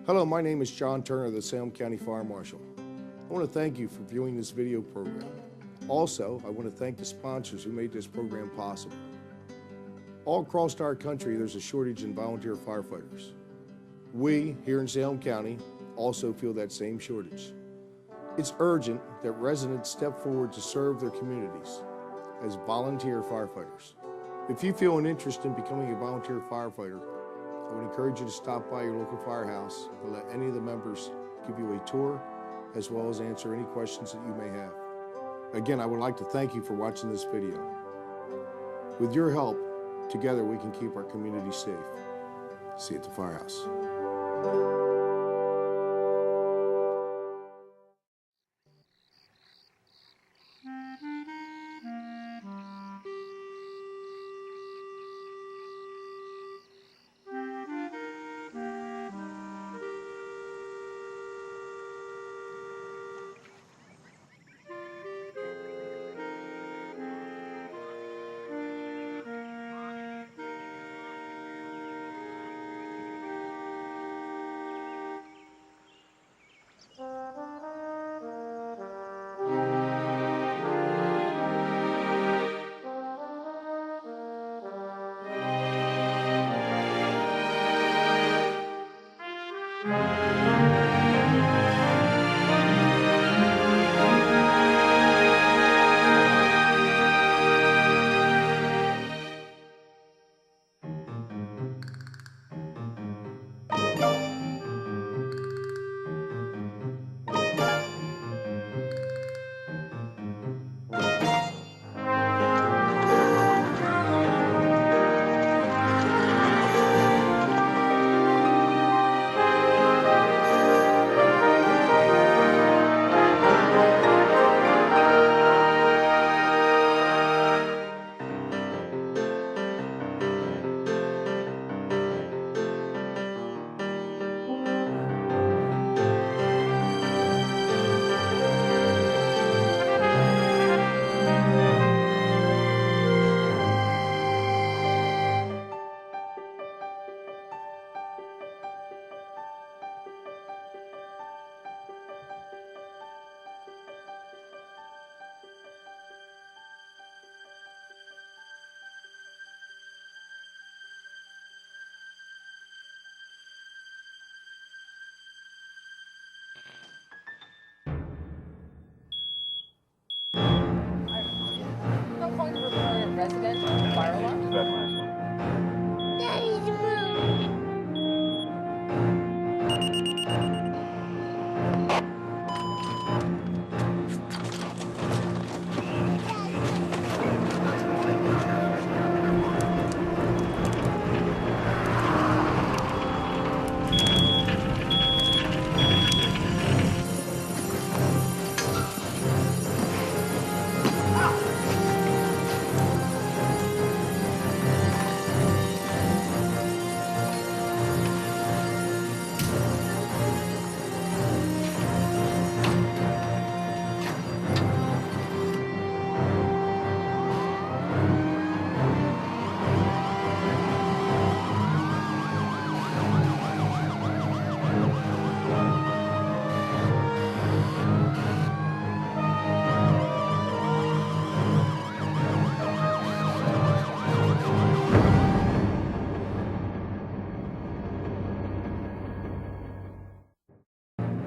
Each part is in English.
Hello, my name is John Turner, the Salem County Fire Marshal. I want to thank you for viewing this video program. Also, I want to thank the sponsors who made this program possible. All across our country, there's a shortage in volunteer firefighters. We, here in Salem County, also feel that same shortage. It's urgent that residents step forward to serve their communities as volunteer firefighters. If you feel an interest in becoming a volunteer firefighter, I would encourage you to stop by your local firehouse and let any of the members give you a tour, as well as answer any questions that you may have. Again, I would like to thank you for watching this video. With your help, together we can keep our community safe. See you at the firehouse. Residential fire alarm? Daddy's moving.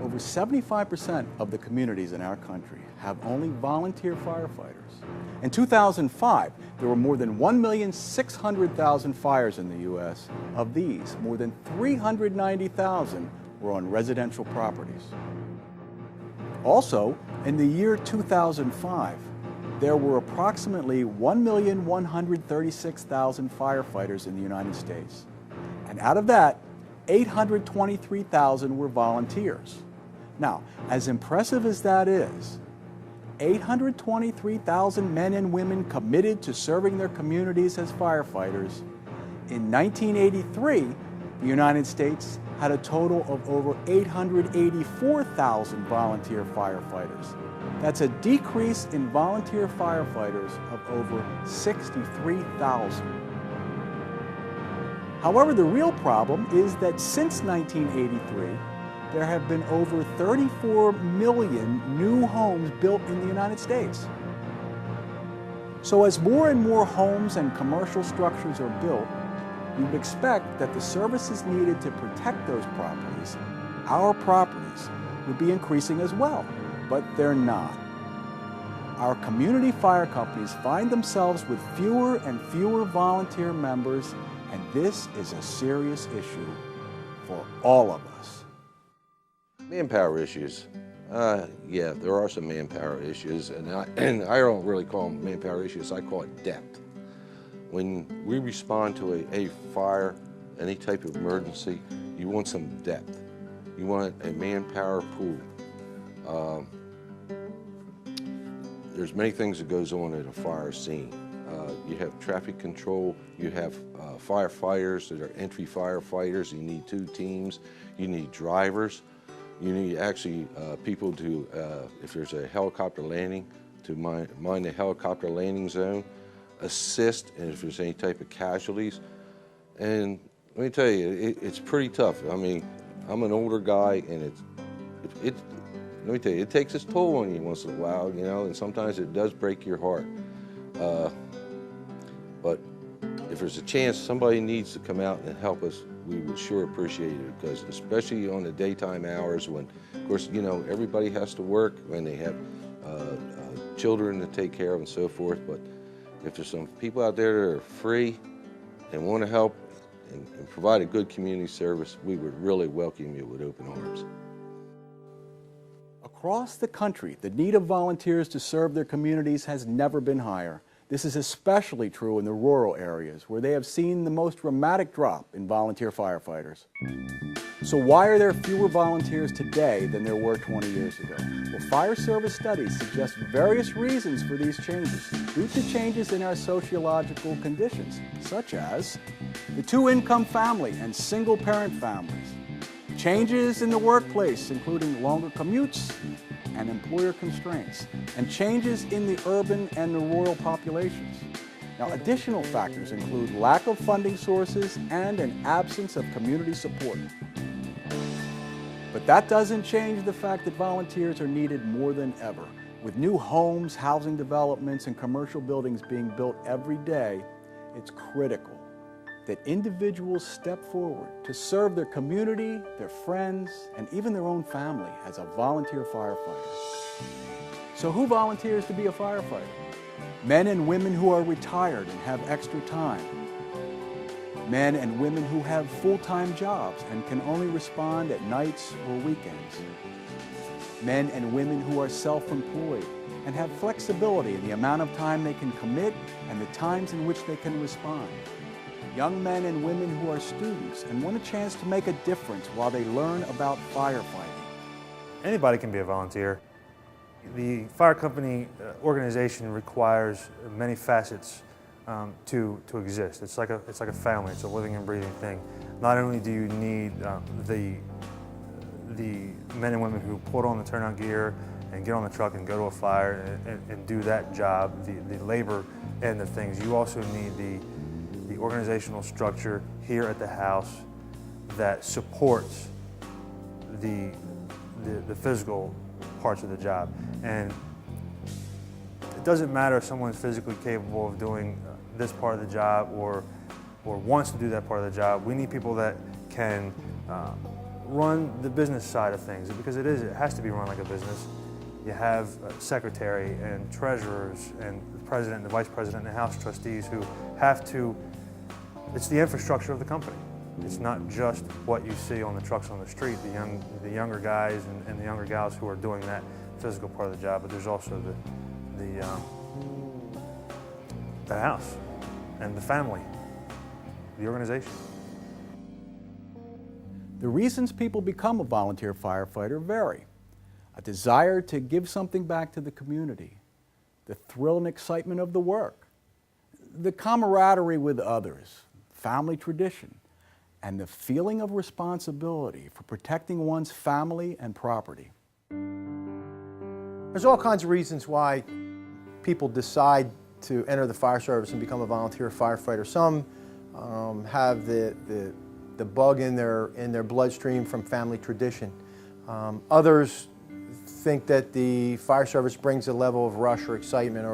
Over 75% of the communities in our country have only volunteer firefighters. In 2005, there were more than 1,600,000 fires in the U.S. Of these, more than 390,000 were on residential properties. Also, in the year 2005, there were approximately 1,136,000 firefighters in the United States. And out of that, 823,000 were volunteers. Now, as impressive as that is, 823,000 men and women committed to serving their communities as firefighters. In 1983, the United States had a total of over 884,000 volunteer firefighters. That's a decrease in volunteer firefighters of over 63,000. However, the real problem is that since 1983, there have been over 34 million new homes built in the United States. So as more and more homes and commercial structures are built, you would expect that the services needed to protect those properties, our properties, would be increasing as well, but they're not. Our community fire companies find themselves with fewer and fewer volunteer members, and this is a serious issue for all of us. Manpower issues. Yeah, there are some manpower issues, and I don't really call them manpower issues, I call it depth. When we respond to a fire, any type of emergency, you want some depth. You want a manpower pool. There's many things that goes on at a fire scene. You have traffic control, you have firefighters that are entry firefighters, you need 2 teams, you need drivers, you need actually people to, if there's a helicopter landing, to mind the helicopter landing zone, assist, and if there's any type of casualties. And let me tell you, it's pretty tough. I mean, I'm an older guy, and let me tell you, it takes its toll on you once in a while, you know, and sometimes it does break your heart. But if there's a chance somebody needs to come out and help us, we would sure appreciate it, because especially on the daytime hours when, of course, you know, everybody has to work, when they have children to take care of and so forth. But if there's some people out there that are free and want to help and provide a good community service, we would really welcome you with open arms. Across the country, the need of volunteers to serve their communities has never been higher. This is especially true in the rural areas, where they have seen the most dramatic drop in volunteer firefighters. So why are there fewer volunteers today than there were 20 years ago? Well, fire service studies suggest various reasons for these changes, due to changes in our sociological conditions, such as the 2-income family and single-parent families, changes in the workplace, including longer commutes and employer constraints, and changes in the urban and the rural populations. Now, additional factors include lack of funding sources and an absence of community support. But that doesn't change the fact that volunteers are needed more than ever. With new homes, housing developments, and commercial buildings being built every day, it's critical that individuals step forward to serve their community, their friends, and even their own family as a volunteer firefighter. So who volunteers to be a firefighter? Men and women who are retired and have extra time. Men and women who have full-time jobs and can only respond at nights or weekends. Men and women who are self-employed and have flexibility in the amount of time they can commit and the times in which they can respond. Young men and women who are students and want a chance to make a difference while they learn about firefighting. Anybody can be a volunteer. The fire company organization requires many facets to exist. It's like a family. It's a living and breathing thing. Not only do you need the men and women who put on the turnout gear and get on the truck and go to a fire and do that job, the labor end of things, you also need the organizational structure here at the house that supports the physical parts of the job. And it doesn't matter if someone's physically capable of doing this part of the job or wants to do that part of the job. We need people that can run the business side of things, because it has to be run like a business. You have a secretary and treasurers and the president and the vice president and the house trustees who have to. It's the infrastructure of the company. It's not just what you see on the trucks on the street, the younger guys and the younger gals who are doing that physical part of the job, but there's also the house and the family, the organization. The reasons people become a volunteer firefighter vary. A desire to give something back to the community, the thrill and excitement of the work, the camaraderie with others, family tradition, and the feeling of responsibility for protecting one's family and property. There's all kinds of reasons why people decide to enter the fire service and become a volunteer firefighter. Some have the bug in their bloodstream from family tradition. Others think that the fire service brings a level of rush or excitement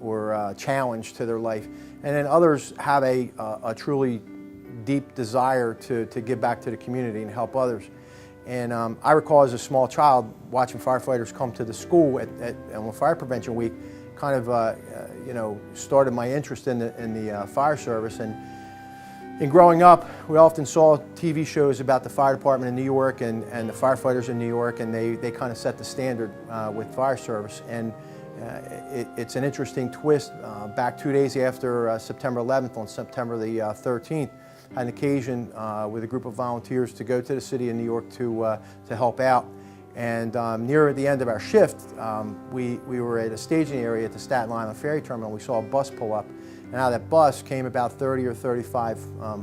or challenge to their life. And then others have a truly deep desire to give back to the community and help others. And I recall as a small child watching firefighters come to the school on Fire Prevention Week, kind of you know, started my interest in the fire service. And in growing up, we often saw TV shows about the fire department in New York and the firefighters in New York, and they kind of set the standard with fire service. And it's an interesting twist. Back 2 days after September 11th, on September the 13th, I had an occasion with a group of volunteers to go to the city of New York to help out. And near the end of our shift, we were at a staging area at the Staten Island Ferry Terminal. We saw a bus pull up, and out of that bus came about 30 or 35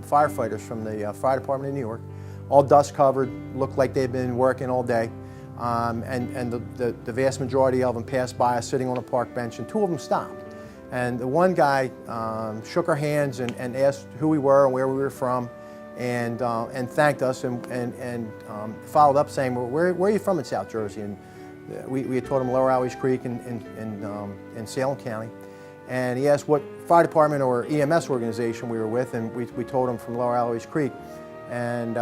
firefighters from the fire department in New York, all dust covered, looked like they'd been working all day. And the vast majority of them passed by us sitting on a park bench, and two of them stopped. And the one guy shook our hands and asked who we were and where we were from, and thanked us, and followed up saying, well, where are you from in South Jersey? And we had told him Lower Always Creek in Salem County. And he asked what fire department or EMS organization we were with, and we told him from Lower Always Creek. And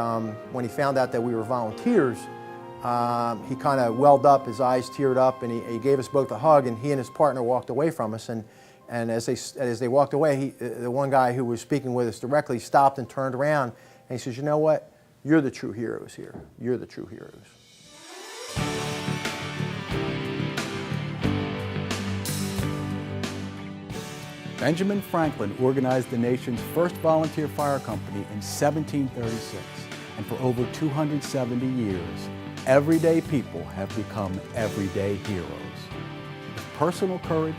when he found out that we were volunteers, he kind of welled up, his eyes teared up, and he gave us both a hug, and he and his partner walked away from us. And as they walked away, the one guy who was speaking with us directly stopped and turned around, and he says, you know what? You're the true heroes here. You're the true heroes. Benjamin Franklin organized the nation's first volunteer fire company in 1736, and for over 270 years, everyday people have become everyday heroes. With personal courage,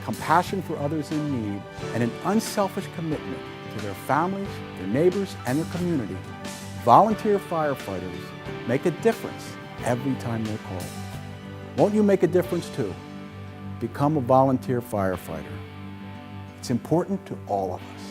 compassion for others in need, and an unselfish commitment to their families, their neighbors, and their community, volunteer firefighters make a difference every time they're called. Won't you make a difference too? Become a volunteer firefighter. It's important to all of us.